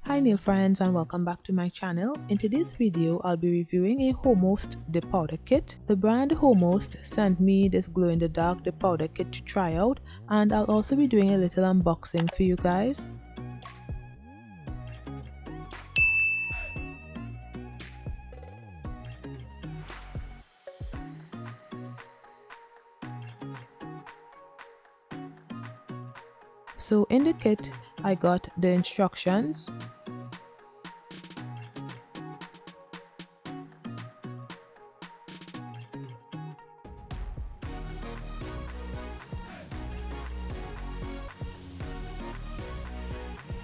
Hi nail friends and welcome back to my channel. In today's video, I'll be reviewing a Homost dip powder kit. The brand Homost sent me this glow in the dark dip powder kit to try out, and I'll also be doing a little unboxing for you guys. So in the kit, I got the instructions,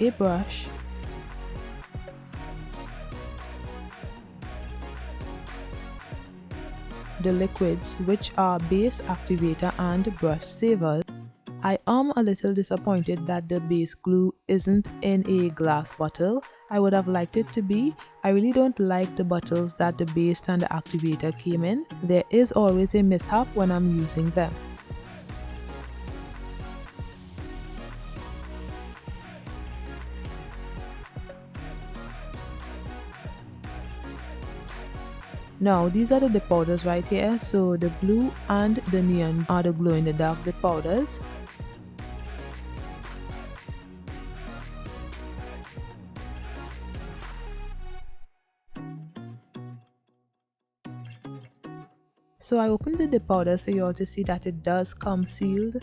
a brush, the liquids, which are base, activator and brush savers. I am a little disappointed that the base glue isn't in a glass bottle. I would have liked it to be. I really don't like the bottles that the base and the activator came in. There is always a mishap when I'm using them. Now these are the dip powders right here. So the blue and the neon are the glow in the dark dip powders. So I opened the dip powders for you all to see that it does come sealed.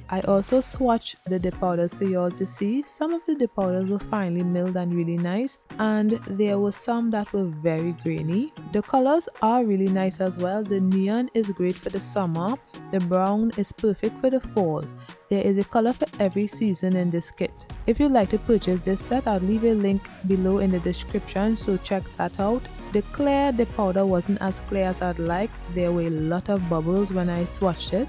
I also swatched the dip powders for you all to see. Some of the dip powders were finely milled and really nice, and there were some that were very grainy. The colors are really nice as well. The neon is great for the summer. The brown is perfect for the fall. There is a color for every season in this kit. If you'd like to purchase this set, I'll leave a link below in the description, so check that out. The clear dip powder wasn't as clear as I'd like. There were a lot of bubbles when I swatched it.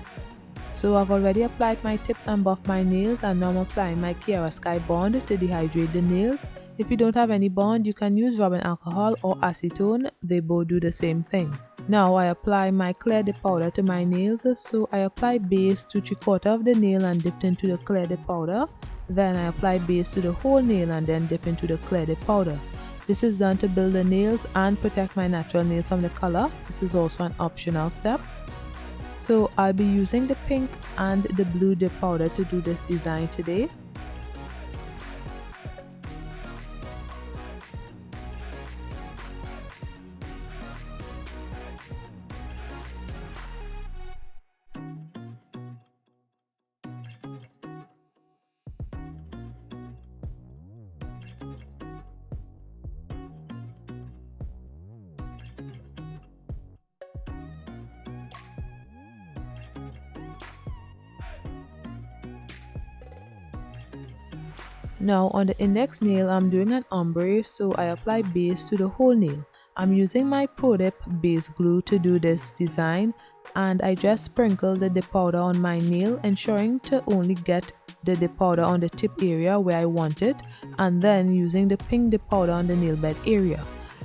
So I've already applied my tips and buffed my nails, and now I'm applying my Kiara Sky Bond to dehydrate the nails. If you don't have any bond, you can use rubbing alcohol or acetone. They both do the same thing. Now I apply my clear dip powder to my nails. So I apply base to 3/4 of the nail and dip into the clear dip powder. Then I apply base to the whole nail and then dip into the clear dip powder. This is done to build the nails and protect my natural nails from the color. This is also an optional step. So I'll be using the pink and the blue dip powder to do this design today. Now on the index nail, I'm doing an ombre, so I apply base to the whole nail. I'm using my Pro Dip base glue to do this design, and I just sprinkle the dip powder on my nail, ensuring to only get the dip powder on the tip area where I want it, and then using the pink dip powder on the nail bed area.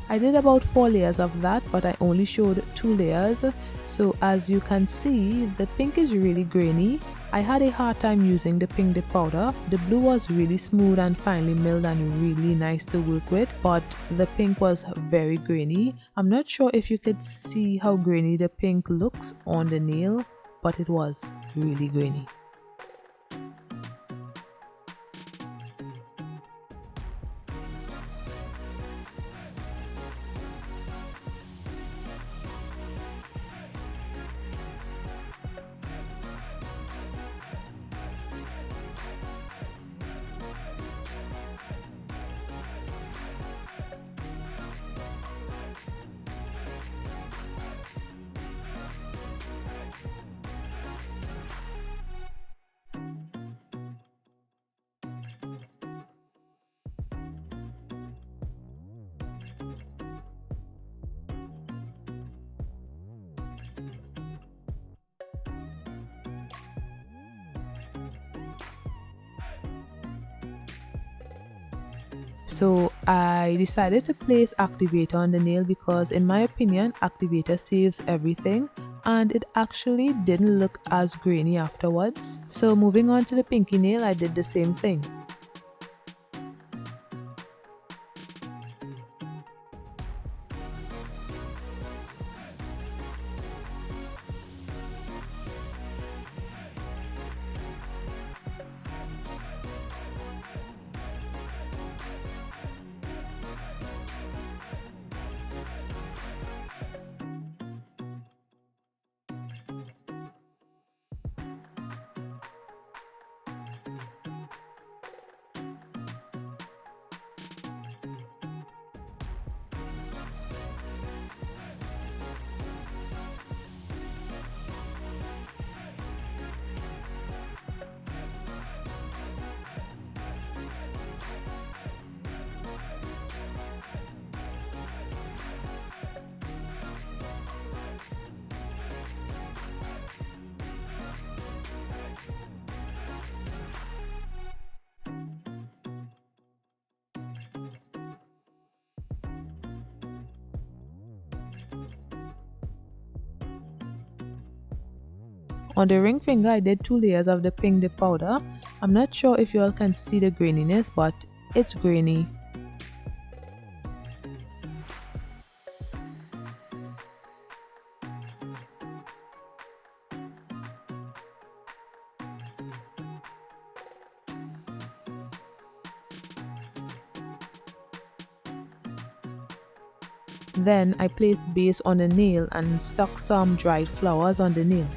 I did about 4 layers of that, but I only showed 2 layers. So as you can see, the pink is really grainy. I had a hard time using the pink dip powder. The blue was really smooth and finely milled and really nice to work with, but the pink was very grainy. I'm not sure if you could see how grainy the pink looks on the nail, but it was really grainy. So I decided to place activator on the nail because in my opinion activator saves everything, and it actually didn't look as grainy afterwards. So moving on to the pinky nail, I did the same thing. On the ring finger, I did 2 layers of the pink dip powder. I'm not sure if you all can see the graininess, but it's grainy. Then I placed base on the nail and stuck some dried flowers on the nail.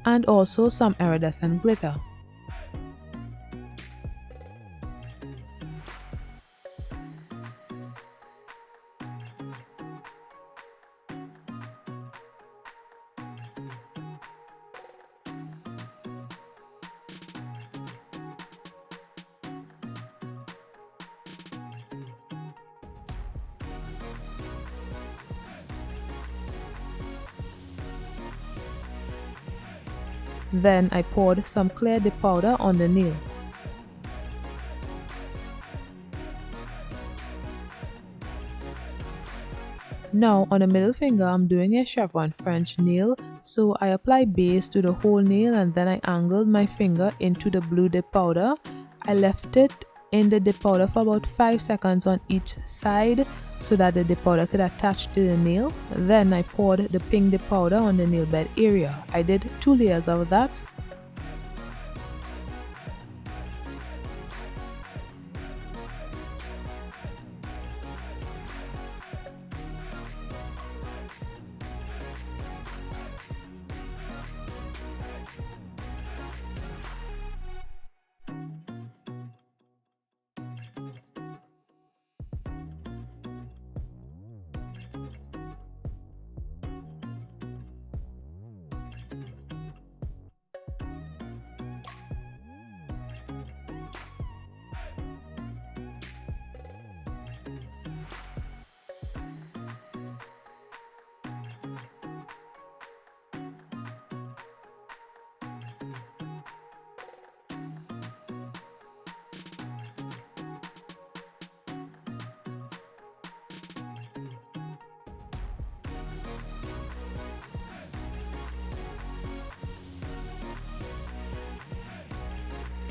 And also some iridescent glitter. Then I poured some clear dip powder on the nail. Now on the middle finger I'm doing a chevron French nail, so I applied base to the whole nail and then I angled my finger into the blue dip powder. I left it in the dip powder for about 5 seconds on each side so that the dip powder could attach to the nail. Then I poured the pink dip powder on the nail bed area. I did 2 layers of that.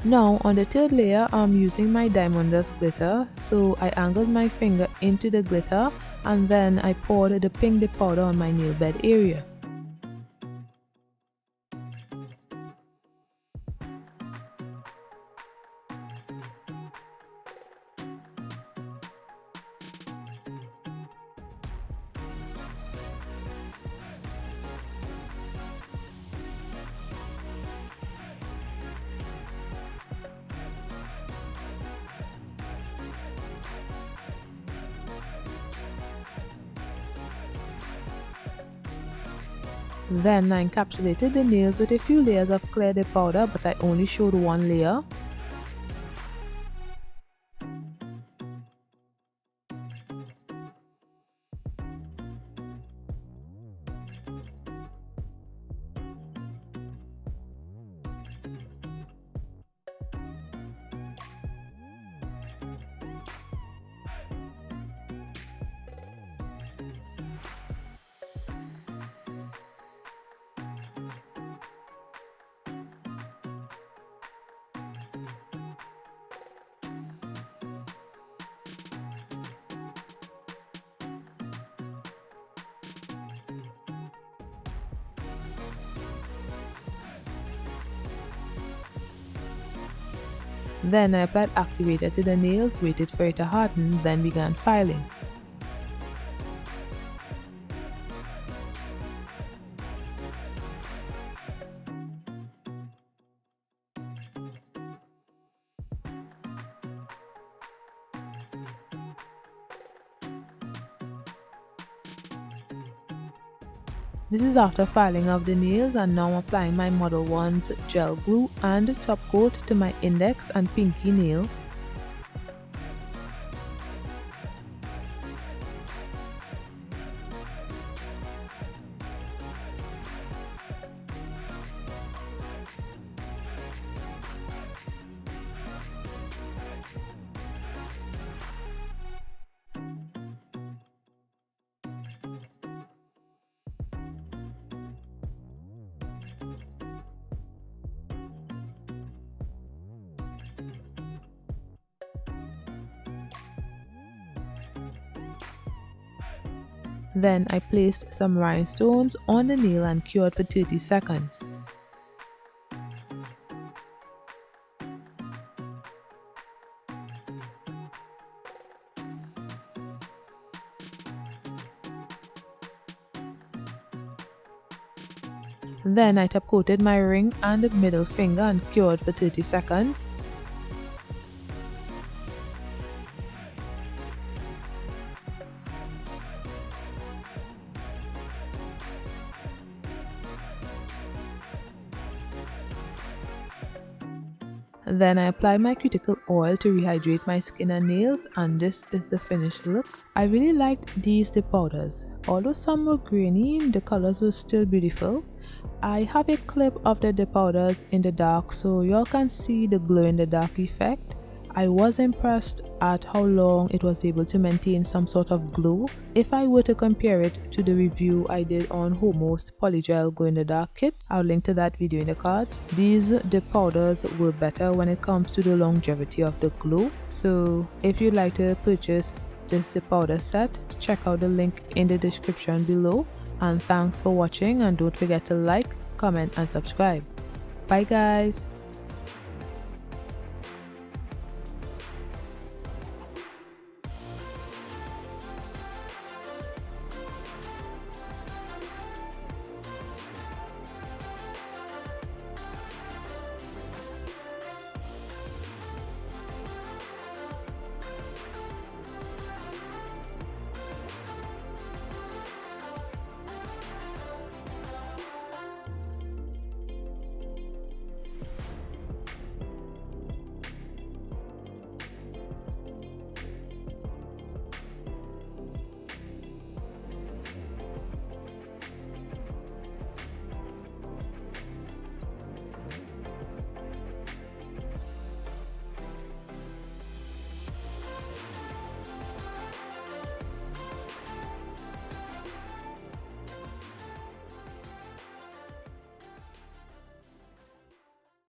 Now on the third layer, I'm using my diamond dust glitter, so I angled my finger into the glitter and then I poured the pink dip powder on my nail bed area. Then I encapsulated the nails with a few layers of clear dip powder, but I only showed one layer. Then I applied activator to the nails, waited for it to harden, then began filing. This is after filing of the nails, and now I'm applying my Model 1's gel glue and top coat to my index and pinky nail. Then I placed some rhinestones on the nail and cured for 30 seconds. Then I top coated my ring and middle finger and cured for 30 seconds. Then I apply my cuticle oil to rehydrate my skin and nails, and this is the finished look. I really liked these dip powders. Although some were grainy, the colors were still beautiful. I have a clip of the dip powders in the dark so y'all can see the glow in the dark effect. I was impressed at how long it was able to maintain some sort of glow. If I were to compare it to the review I did on Homost Polygel Glow in the Dark kit, I'll link to that video in the cards. These dip powders were better when it comes to the longevity of the glow. So if you'd like to purchase this dip powder set, check out the link in the description below. And thanks for watching, and don't forget to like, comment and subscribe. Bye guys!